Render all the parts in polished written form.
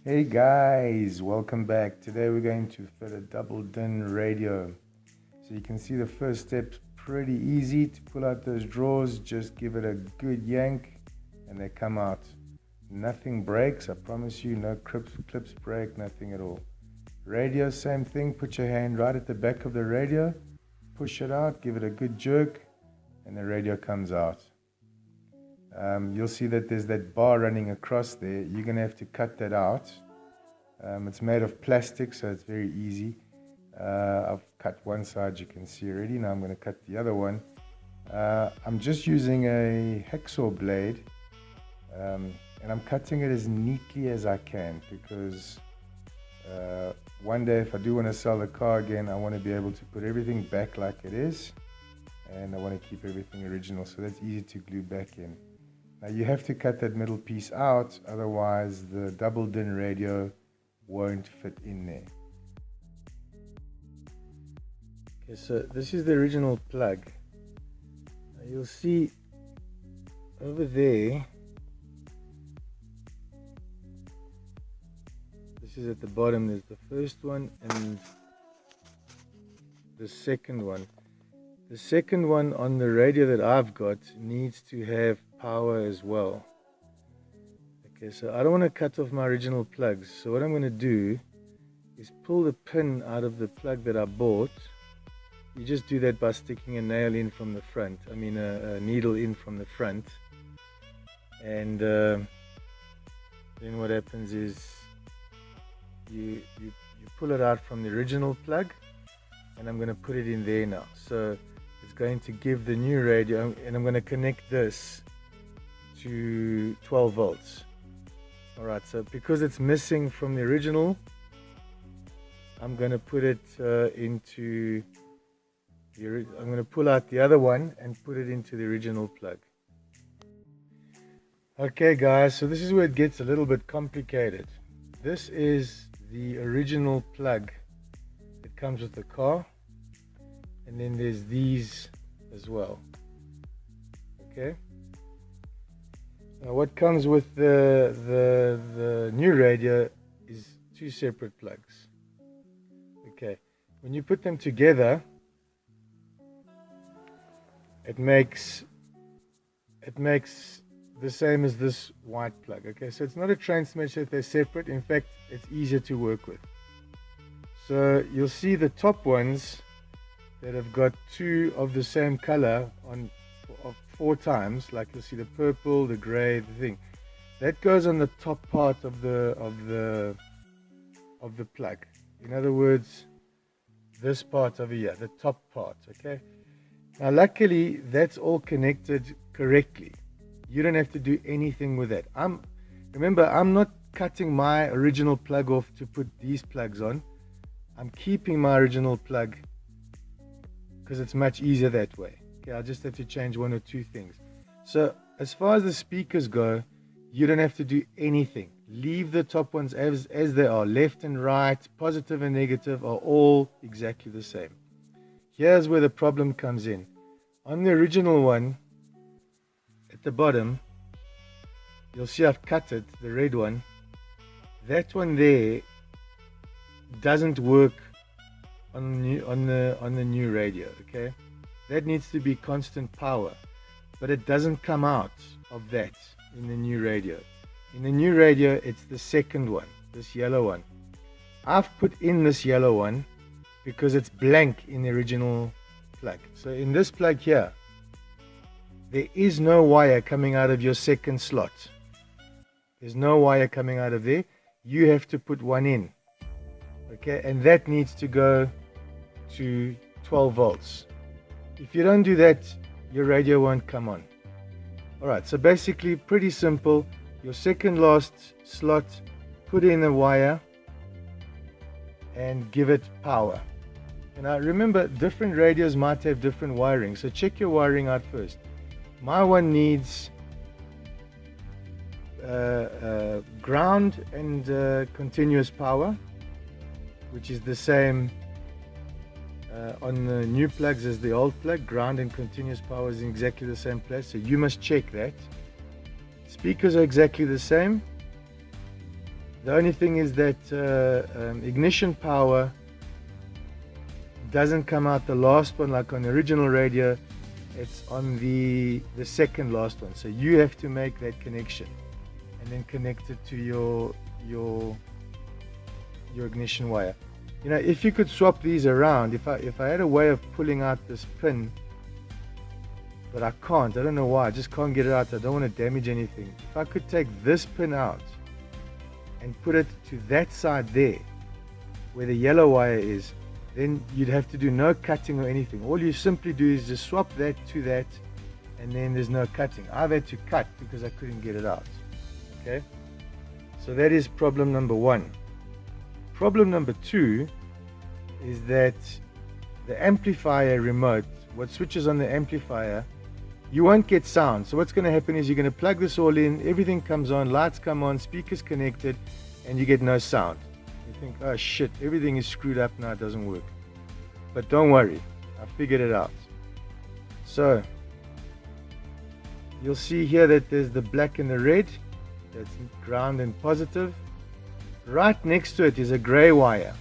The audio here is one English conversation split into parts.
Hey guys, welcome back. Today we're going to fit a double DIN radio. So you can see the first step's pretty easy. To pull out those drawers, just give it a good yank and they come out. Nothing breaks, I promise you, no clips break, nothing at all. Radio, same thing, put your hand right at the back of the radio, push it out, give it a good jerk and the radio comes out. You'll see that there's that bar running across there. You're going to have to cut that out. It's made of plastic, so it's very easy. I've cut one side, you can see already. Now I'm going to cut the other one. I'm just using a hacksaw blade, and I'm cutting it as neatly as I can because one day if I do want to sell the car again, I want to be able to put everything back like it is, and I want to keep everything original, so that's easy to glue back in. Now you have to cut that middle piece out, otherwise the double DIN radio won't fit in there. Okay, so this is the original plug. Now you'll see over there, this is at the bottom, there's the first one and the second one. The second one on the radio that I've got needs to have power as well. Okay, so I don't want to cut off my original plugs. So what I'm going to do is pull the pin out of the plug that I bought. You just do that by sticking a nail in from the front. I mean a needle in from the front. And then what happens is you pull it out from the original plug, and I'm going to put it in there now. So it's going to give the new radio, and I'm going to connect this to 12 volts. Alright, so because it's missing from the original, I'm going to put it I'm going to pull out the other one and put it into the original plug. Okay guys, so this is where it gets a little bit complicated. This is the original plug that comes with the car, and then there's these as well. Okay. Now what comes with the new radio is two separate plugs. Okay. When you put them together, it makes the same as this white plug. Okay, so it's not a train smash that they're separate. In fact, it's easier to work with. So you'll see the top ones that have got two of the same color on of 4 times, like you'll see the purple, the gray, the thing that goes on the top part of the plug. In other words, this part over here, the top part. Okay, now luckily that's all connected correctly. You don't have to do anything with that. Remember, I'm not cutting my original plug off to put these plugs on. I'm keeping my original plug because it's much easier that way. Okay, I just have to change 1 or 2 things. So as far as the speakers go, you don't have to do anything. Leave the top ones as they are. Left and right, positive and negative are all exactly the same. Here's where the problem comes in. On the original one, at the bottom, you'll see I've cut it, the red one. That one there doesn't work on the new radio. Okay, that needs to be constant power, but it doesn't come out of that in the new radio. In the new radio, it's the second one, this yellow one. I've put in this yellow one because it's blank in the original plug. So in this plug here, there is no wire coming out of your second slot. There's no wire coming out of there. You have to put one in. Okay, and that needs to go to 12 volts. If you don't do that, your radio won't come on. Alright, so basically pretty simple. Your second last slot, put in a wire and give it power. And now remember, different radios might have different wiring, so check your wiring out first. My one needs ground and continuous power, which is the same on the new plugs as the old plug. Ground and continuous power is in exactly the same place, so you must check that. Speakers are exactly the same. The only thing is that ignition power doesn't come out the last one like on the original radio. It's on the second last one. So you have to make that connection and then connect it to your ignition wire. You know, if you could swap these around, if I had a way of pulling out this pin, but I can't, I don't know why, I just can't get it out, I don't want to damage anything. If I could take this pin out and put it to that side there, where the yellow wire is, then you'd have to do no cutting or anything. All you simply do is just swap that to that, and then there's no cutting. I've had to cut because I couldn't get it out. Okay, so that is problem number one. Problem number two is that the amplifier remote, what switches on the amplifier, you won't get sound. So what's going to happen is you're going to plug this all in, everything comes on, lights come on, speakers connected, and you get no sound. You think, oh shit, everything is screwed up now, it doesn't work. But don't worry, I figured it out. So you'll see here that there's the black and the red, that's ground and positive. Right next to it is a gray wire.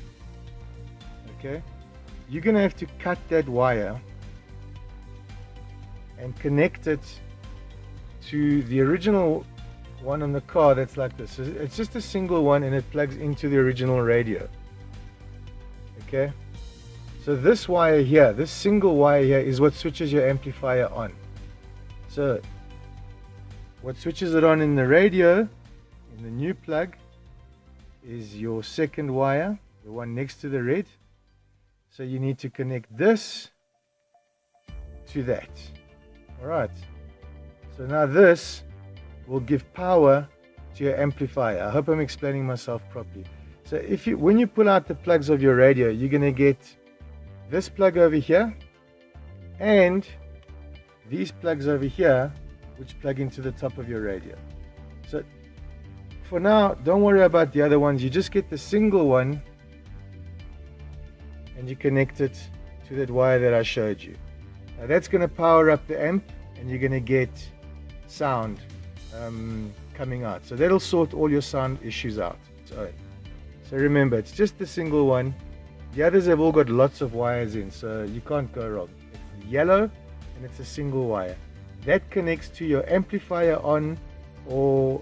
Okay, you're going to have to cut that wire and connect it to the original one on the car that's like this. So it's just a single one and it plugs into the original radio. Okay, so this wire here, this single wire here, is what switches your amplifier on. So what switches it on in the radio, in the new plug, is your second wire, the one next to the red. So you need to connect this to that. Alright, so now this will give power to your amplifier. I hope I'm explaining myself properly. So when you pull out the plugs of your radio, you're going to get this plug over here and these plugs over here, which plug into the top of your radio. So for now, don't worry about the other ones. You just get the single one and you connect it to that wire that I showed you. Now that's going to power up the amp and you're going to get sound coming out. So that'll sort all your sound issues out. So remember, it's just the single one. The others have all got lots of wires in, so you can't go wrong. It's yellow and it's a single wire. That connects to your amplifier on or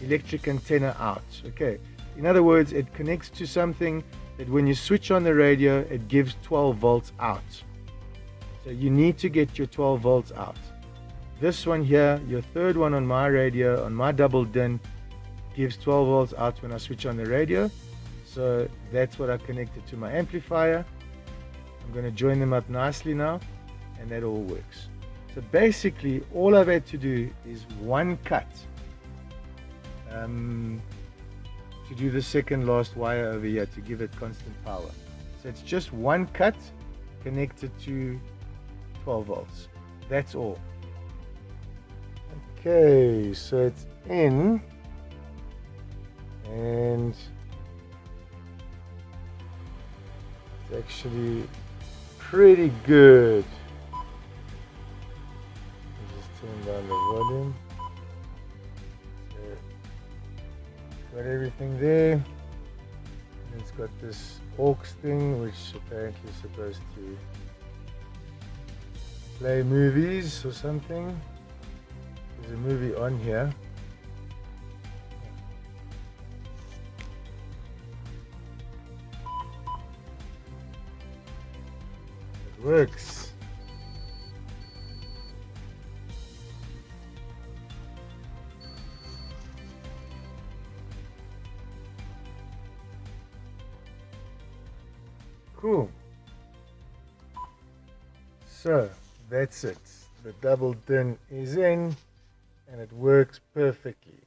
electric antenna out. Okay, in other words, it connects to something that when you switch on the radio, it gives 12 volts out. So you need to get your 12 volts out. This one here, your third one on my radio, on my double DIN, gives 12 volts out when I switch on the radio. So that's what I connected to my amplifier. I'm going to join them up nicely now, and that all works. So basically, all I've had to do is one cut to do the second last wire over here to give it constant power. So it's just one cut connected to 12 volts. That's all. Okay, so it's in, and it's actually pretty good. Just turn down the volume. So, got everything there. And it's got this aux thing, which apparently is supposed to play movies or something. There's a movie on here. It works. Cool. So that's it. The double DIN is in and it works perfectly.